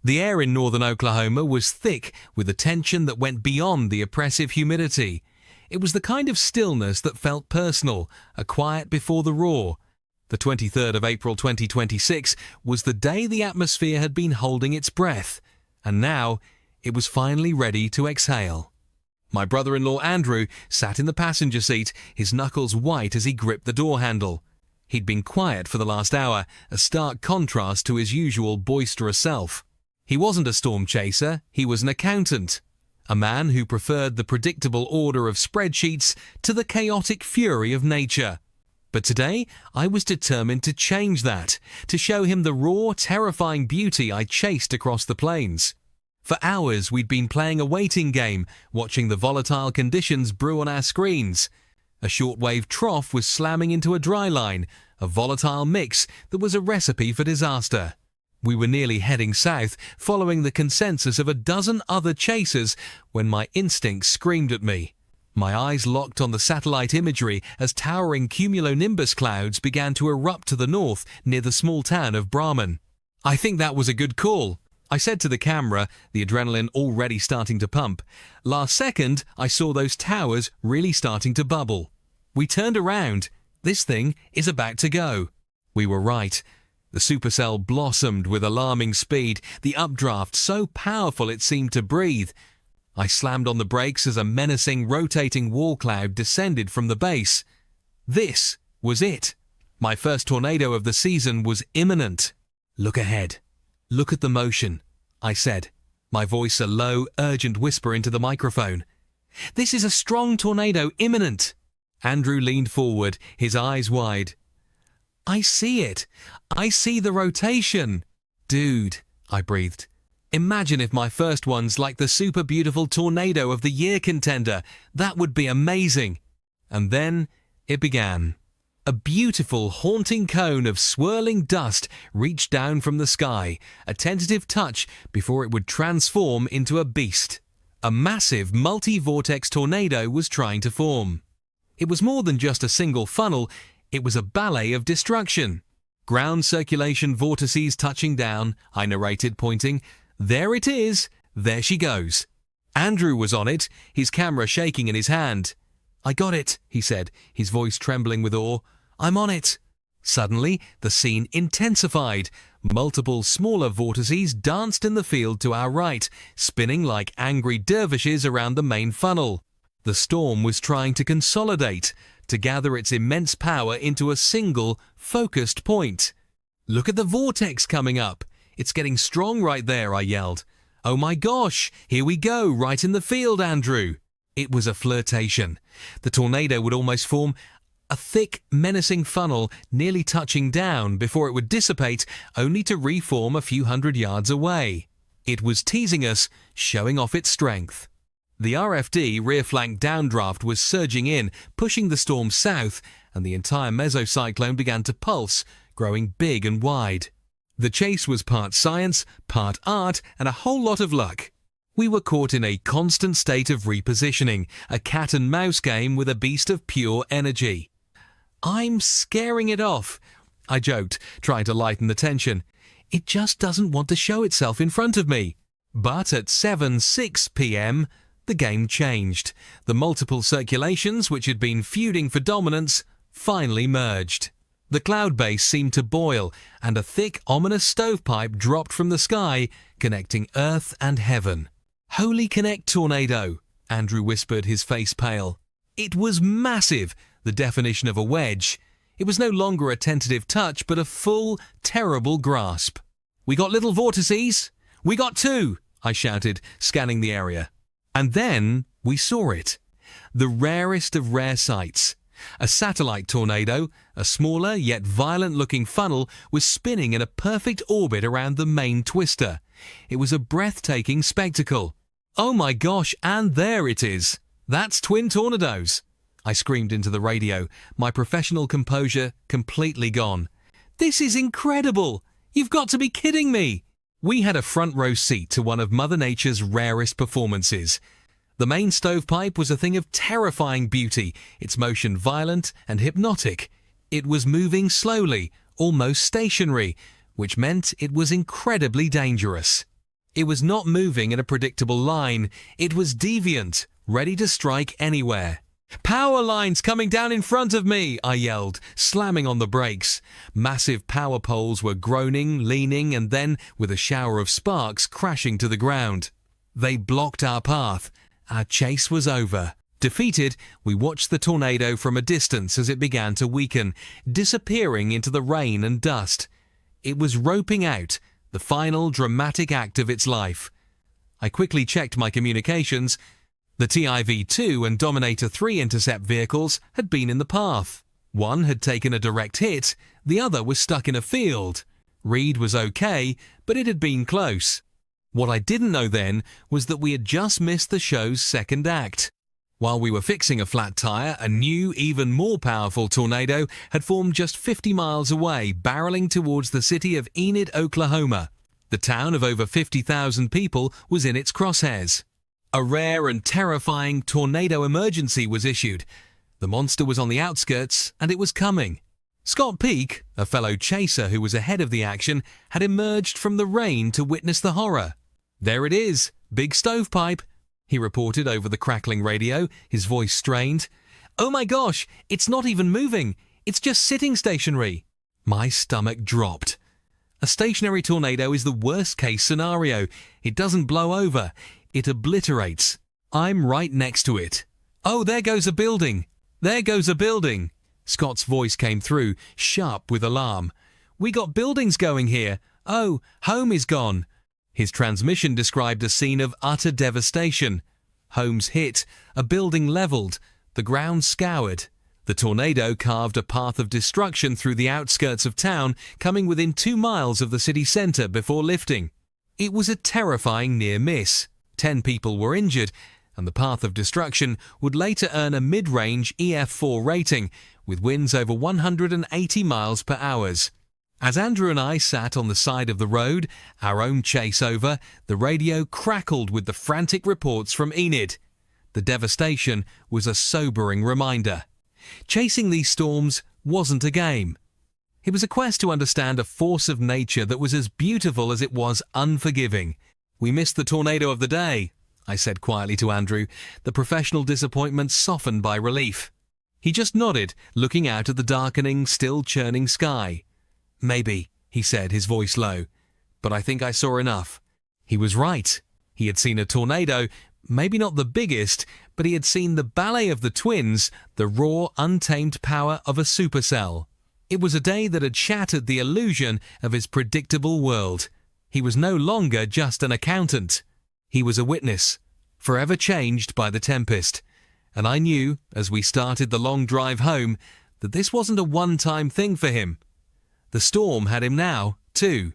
The air in northern Oklahoma was thick with a tension that went beyond the oppressive humidity. It was the kind of stillness that felt personal, a quiet before the roar. The 23rd of April 2026 was the day the atmosphere had been holding its breath, and now it was finally ready to exhale. My brother-in-law Andrew sat in the passenger seat, his knuckles white as he gripped the door handle. He'd been quiet for the last hour, a stark contrast to his usual boisterous self. He wasn't a storm chaser, he was an accountant. A man who preferred the predictable order of spreadsheets to the chaotic fury of nature. But today, I was determined to change that, to show him the raw, terrifying beauty I chased across the plains. For hours, we'd been playing a waiting game, watching the volatile conditions brew on our screens. A shortwave trough was slamming into a dry line, a volatile mix that was a recipe for disaster. We were nearly heading south, following the consensus of a dozen other chasers, when my instincts screamed at me. My eyes locked on the satellite imagery as towering cumulonimbus clouds began to erupt to the north near the small town of Brahman. "I think that was a good call," I said to the camera, the adrenaline already starting to pump. Last second, I saw those towers really starting to bubble. We turned around. This thing is about to go. We were right. The supercell blossomed with alarming speed, the updraft so powerful it seemed to breathe. I slammed on the brakes as a menacing, rotating wall cloud descended from the base. This was it. My first tornado of the season was imminent. "Look ahead. Look at the motion," I said, my voice a low, urgent whisper into the microphone. "This is a strong tornado imminent." Andrew leaned forward, his eyes wide. "I see it. I see the rotation." "Dude," I breathed. "Imagine if my first one's like the super beautiful tornado of the year contender. That would be amazing." And then it began. A beautiful, haunting cone of swirling dust reached down from the sky, a tentative touch before it would transform into a beast. A massive multi-vortex tornado was trying to form. It was more than just a single funnel, it was a ballet of destruction. "Ground circulation vortices touching down," I narrated, pointing. "There it is. There she goes." Andrew was on it, his camera shaking in his hand. "I got it," he said, his voice trembling with awe. "I'm on it." Suddenly, the scene intensified. Multiple smaller vortices danced in the field to our right, spinning like angry dervishes around the main funnel. The storm was trying to consolidate, to gather its immense power into a single, focused point. "Look at the vortex coming up. It's getting strong right there," I yelled. "Oh my gosh, here we go, right in the field, Andrew." It was a flirtation. The tornado would almost form a thick, menacing funnel nearly touching down before it would dissipate, only to reform a few hundred yards away. It was teasing us, showing off its strength. The RFD rear flank downdraft was surging in, pushing the storm south, and the entire mesocyclone began to pulse, growing big and wide. The chase was part science, part art, and a whole lot of luck. We were caught in a constant state of repositioning, a cat-and-mouse game with a beast of pure energy. "I'm scaring it off," I joked, trying to lighten the tension. "It just doesn't want to show itself in front of me." But at 7:06 p.m., the game changed. The multiple circulations, which had been feuding for dominance, finally merged. The cloud base seemed to boil, and a thick, ominous stovepipe dropped from the sky, connecting earth and heaven. "Holy Connect tornado," Andrew whispered, his face pale. It was massive, the definition of a wedge. It was no longer a tentative touch, but a full, terrible grasp. "We got little vortices? We got two," I shouted, scanning the area. And then we saw it. The rarest of rare sights. A satellite tornado, a smaller yet violent-looking funnel, was spinning in a perfect orbit around the main twister. It was a breathtaking spectacle. "Oh my gosh, and there it is! That's twin tornadoes!" I screamed into the radio, my professional composure completely gone. "This is incredible! You've got to be kidding me!" We had a front row seat to one of Mother Nature's rarest performances. The main stovepipe was a thing of terrifying beauty, its motion violent and hypnotic. It was moving slowly, almost stationary, which meant it was incredibly dangerous. It was not moving in a predictable line. It was deviant, ready to strike anywhere. "Power lines coming down in front of me!" I yelled, slamming on the brakes. Massive power poles were groaning, leaning, and then, with a shower of sparks, crashing to the ground. They blocked our path. Our chase was over. Defeated, we watched the tornado from a distance as it began to weaken, disappearing into the rain and dust. It was roping out, the final dramatic act of its life. I quickly checked my communications. The TIV-2 and Dominator-3 intercept vehicles had been in the path. One had taken a direct hit, the other was stuck in a field. Reed was okay, but it had been close. What I didn't know then was that we had just missed the show's second act. While we were fixing a flat tire, a new, even more powerful tornado had formed just 50 miles away, barreling towards the city of Enid, Oklahoma. The town of over 50,000 people was in its crosshairs. A rare and terrifying tornado emergency was issued. The monster was on the outskirts, and it was coming. Scott Peak, a fellow chaser who was ahead of the action, had emerged from the rain to witness the horror. "There it is, big stovepipe," he reported over the crackling radio, his voice strained. "Oh my gosh, it's not even moving. It's just sitting stationary." My stomach dropped. A stationary tornado is the worst-case scenario. It doesn't blow over. It obliterates. I'm right next to it. "Oh, there goes a building. There goes a building." Scott's voice came through, sharp with alarm. "We got buildings going here. Oh, home is gone." His transmission described a scene of utter devastation. Homes hit, a building leveled, the ground scoured. The tornado carved a path of destruction through the outskirts of town, coming within 2 miles of the city center before lifting. It was a terrifying near miss. 10 people were injured, and the path of destruction would later earn a mid-range EF4 rating, with winds over 180 miles per hour. As Andrew and I sat on the side of the road, our own chase over, the radio crackled with the frantic reports from Enid. The devastation was a sobering reminder. Chasing these storms wasn't a game. It was a quest to understand a force of nature that was as beautiful as it was unforgiving. "We missed the tornado of the day," I said quietly to Andrew, the professional disappointment softened by relief. He just nodded, looking out at the darkening, still churning sky. "Maybe," he said, his voice low, "but I think I saw enough." He was right. He had seen a tornado, maybe not the biggest, but he had seen the ballet of the twins, the raw, untamed power of a supercell. It was a day that had shattered the illusion of his predictable world. He was no longer just an accountant. He was a witness, forever changed by the tempest. And I knew, as we started the long drive home, that this wasn't a one-time thing for him. The storm had him now, too.